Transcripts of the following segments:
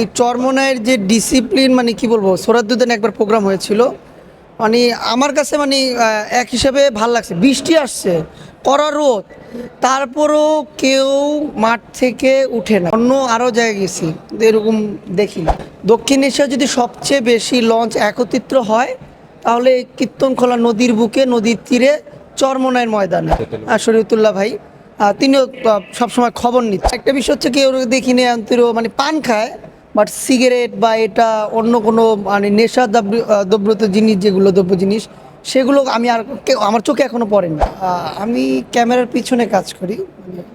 এই চরমোনাইয়ের যে ডিসিপ্লিন মানে কি বলবো, সোহরাওয়ার্দীতে একবার প্রোগ্রাম হয়েছিল, মানে আমার কাছে মানে এক হিসাবে ভাল লাগছে। বৃষ্টি আসছে, কড়া রোদ, তারপরও কেউ মাঠ থেকে উঠে না। অন্য আরও জায়গায় গেছি কিন্তু এরকম দেখি না। দক্ষিণ এশিয়া যদি সবচেয়ে বেশি লঞ্চ একত্রিত হয় তাহলে কীর্তনখোলা নদীর বুকে, নদীর তীরে, চরমোনাইয়ের ময়দানে শরীয়তুল্লাহ ভাই তিনিও সবসময় খবর নিচ্ছে। একটা বিষয় হচ্ছে কেউ দেখিনি আন্তরিক মানে পান খায়, বাট সিগারেট বা এটা অন্য কোনো মানে নেশা দ্রব্যত জিনিস, যেগুলো দ্রব্য জিনিস, সেগুলো আমি আর আমার চোখে এখনো পড়েনি। আমি ক্যামেরার পিছনে কাজ করি,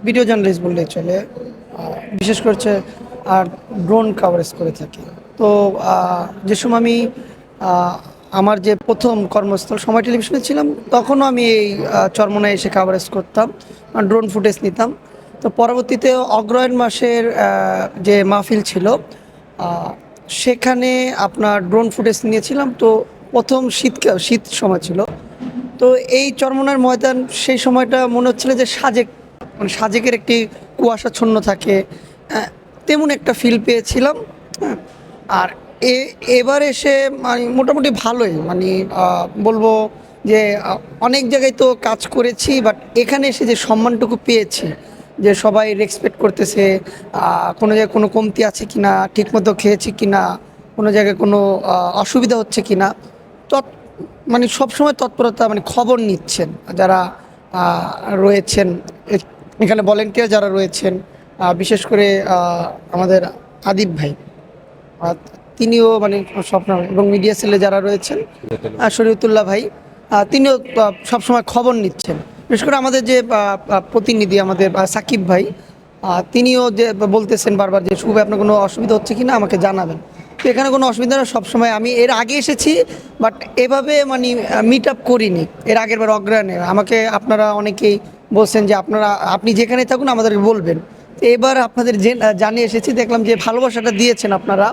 ভিডিও জার্নালিস্ট বললে চলে। বিশেষ করছে আর ড্রোন কাভারেজ করে থাকি। তো যে সময় আমি আমার যে প্রথম কর্মস্থল সময় টেলিভিশনে ছিলাম, তখনও আমি এই চরমোনাই এসে কাভারেজ করতাম, ড্রোন ফুটেজ নিতাম। তো পরবর্তীতে অগ্রহায়ণ মাসের যে মাহফিল ছিল, সেখানে আপনার ড্রোন ফুটেজ নিয়েছিলাম। তো প্রথম শীত সময় ছিল। তো এই চরমোনাইয়ের ময়দান সেই সময়টা মনে হচ্ছিল যে সাজেক, মানে সাজেকের একটি কুয়াশাচ্ছন্ন থাকে, তেমন একটা ফিল পেয়েছিলাম। হ্যাঁ, আর এবার এসে মানে মোটামুটি ভালোই, মানে বলবো যে অনেক জায়গায় তো কাজ করেছি, বাট এখানে এসে যে সম্মানটুকু পেয়েছি, যে সবাই রেসপেক্ট করতেছে, কোনো জায়গায় কোনো কমতি আছে কি না, ঠিকমতো খেয়েছি কি না, কোনো জায়গায় কোনো অসুবিধা হচ্ছে কি না, তৎ মানে সবসময় তৎপরতা, মানে খবর নিচ্ছেন যারা রয়েছেন এখানে, ভলেন্টিয়ার যারা রয়েছেন, বিশেষ করে আমাদের আদিব ভাই, তিনিও মানে স্বপ্ন, এবং মিডিয়া সেলে যারা রয়েছেন শরীয়তুল্লাহ ভাই, তিনিও সবসময় খবর নিচ্ছেন। বিশেষ করে আমাদের যে প্রতিনিধি আমাদের সাকিব ভাই, তিনিও যে বলতেছেন বারবার যে শুভ আপনার কোনো অসুবিধা হচ্ছে কি না আমাকে জানাবেন। তো এখানে কোনো অসুবিধা না, সবসময় আমি এর আগে এসেছি, বাট এভাবে মানে মিট আপ করিনি। এর আগের বার অগ্রহায়ণে আমাকে আপনারা অনেকেই বলছেন যে আপনি যেখানে থাকুন আমাদেরকে বলবেন। তো এবার আপনাদের জানিয়ে এসেছি, দেখলাম যে ভালোবাসাটা দিয়েছেন আপনারা,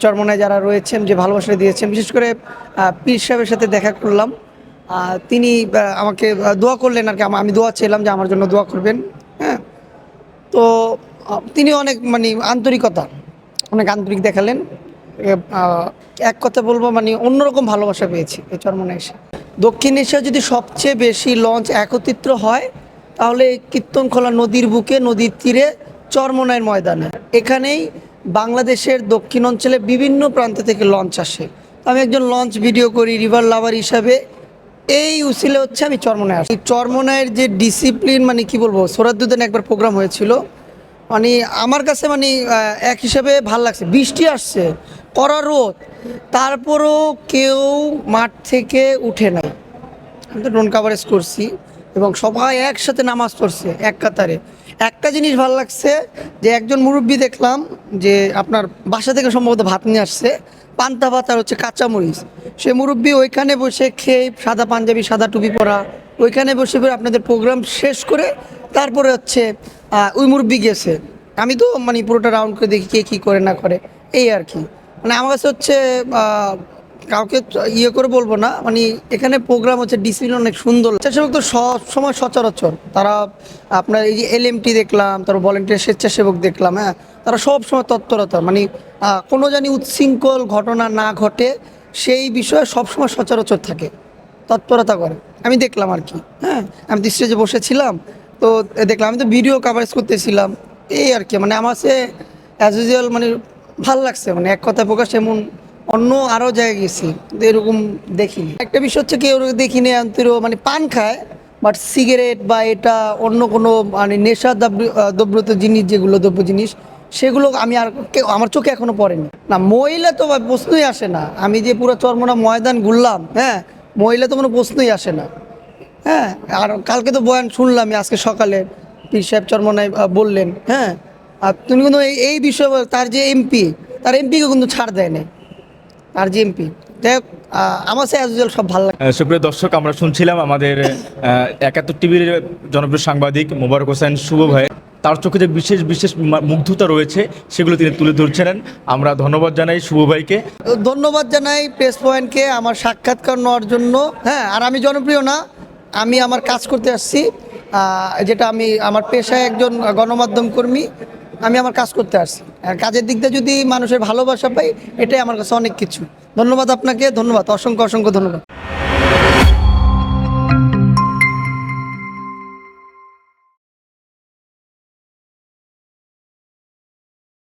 চরমোনাই যারা রয়েছেন যে ভালোবাসা দিয়েছেন। বিশেষ করে পীর সাহেবের সাথে দেখা করলাম, তিনি আমাকে দোয়া করলেন আর কি, আমি দোয়া চাইলাম যে আমার জন্য দোয়া করবেন। হ্যাঁ, তো তিনি অনেক মানে অনেক আন্তরিক দেখালেন। এক কথা বলবো মানে অন্যরকম ভালোবাসা পেয়েছি এই চরমোনাই এসে। দক্ষিণ এশিয়া যদি সবচেয়ে বেশি লঞ্চ একত্রিত হয় তাহলে কীর্তনখোলা নদীর বুকে, নদীর তীরে, চরমোনাইয়ের ময়দানে। এখানেই বাংলাদেশের দক্ষিণ অঞ্চলে বিভিন্ন প্রান্ত থেকে লঞ্চ আসে। আমি একজন লঞ্চ ভিডিও করি রিভার লাভার হিসাবে, এই উসিলে হচ্ছে আমি চরমোনাই আসি। চরমোনাইয়ের যে ডিসিপ্লিন মানে কি বলবো, সোহরাওয়ার্দীতে একবার প্রোগ্রাম হয়েছিল, মানে আমার কাছে মানে এক হিসাবে ভাল লাগছে। বৃষ্টি আসছে, কড়া রোদ, তারপরও কেউ মাঠ থেকে উঠে নাই। আমি তো ড্রোন কাভারেজ করছি এবং সবাই একসাথে নামাজ পড়ছে এক কাতারে। একটা জিনিস ভালো লাগছে যে একজন মুরব্বী দেখলাম যে আপনার বাসা থেকে সম্ভবত ভাত নিয়ে আসছে, পান্তা ভাত আর হচ্ছে কাঁচামরিচ। সে মুরব্বী ওইখানে বসে খেয়ে, সাদা পাঞ্জাবি সাদা টুপি পরা, ওইখানে বসে আপনাদের প্রোগ্রাম শেষ করে তারপরে হচ্ছে ওই মুরব্বী গেছে। আমি তো মানে পুরোটা রাউন্ড করে দেখি কে কী করে না করে, এই আর কি। মানে আমার কাছে হচ্ছে কাউকে ইয়ে করে বলবো না, মানে এখানে প্রোগ্রাম হচ্ছে ডিসিপ্লিন অনেক সুন্দর। স্বেচ্ছাসেবক তো সব সময় সচরাচর তারা, আপনার এই যে এলএমটি দেখলাম, তারপর ভলেন্টিয়ার স্বেচ্ছাসেবক দেখলাম, হ্যাঁ, তারা সব সময় তৎপরতা, মানে কোনো জানি উচ্ছৃঙ্খল ঘটনা না ঘটে সেই বিষয়ে সবসময় সচরাচর থাকে, তৎপরতা করে। আমি দেখলাম আর কি। হ্যাঁ, আমি তো স্টেজে বসেছিলাম, তো দেখলাম, আমি তো ভিডিও কাভারেজ করতেছিলাম, এই আর কি। মানে আমার সে অ্যাজ ইউজুয়াল মানে ভাল লাগছে, মানে এক কথা প্রকাশ। এমন অন্য আরও জায়গায় গেছি কিন্তু এরকম দেখিনি। একটা বিষয় হচ্ছে কেউ দেখিনি আন্তরিক মানে পান খায়, বাট সিগারেট বা এটা অন্য কোনো মানে নেশা দ্রব্যত জিনিস, যেগুলো দ্রব্য জিনিস, সেগুলো আমি আর আমার চোখে এখনো পড়েনি। না, মহিলা তো প্রশ্নই আসে না। আমি যে পুরো চরমোনাই ময়দান ঘুরলাম, হ্যাঁ, মহিলা তো কোনো প্রশ্নই আসে না। হ্যাঁ, আর কালকে তো বয়ান শুনলাম, আজকে সকালে পীর সাহেব চরমোনাই বললেন। হ্যাঁ, আর তুমি কিন্তু এই বিষয়ে তার যে এমপি, তার এমপিকে কিন্তু ছাড় দেয় না, আর যে এমপি। যাই হোক, আমার সে অ্যাজ ইউজুয়াল সব ভালো লাগে। সুপ্রিয় দর্শক, আমরা শুনছিলাম আমাদের ৭১ টিভির জনপ্রিয় সাংবাদিক মোবারক হোসেন শুভ ভাই, তার চোখে যে বিশেষ বিশেষ মুগ্ধতা রয়েছে সেগুলো তিনি তুলে ধরছিলেন। আমরা ধন্যবাদ জানাই শুভ ভাইকে। ধন্যবাদ জানাই প্রেস পয়েন্টকে আমার সাক্ষাৎকার নেওয়ার জন্য। হ্যাঁ, আর আমি জনপ্রিয় না, আমি আমার কাজ করতে আসছি, যেটা আমি আমার পেশায় একজন গণমাধ্যম কর্মী। আমি আমার কাজ করতে আসছি। আর কাজের দিক দিয়ে যদি মানুষের ভালোবাসা পাই, এটাই আমার কাছে অনেক কিছু। ধন্যবাদ আপনাকে, ধন্যবাদ, অসংখ্য অসংখ্য ধন্যবাদ।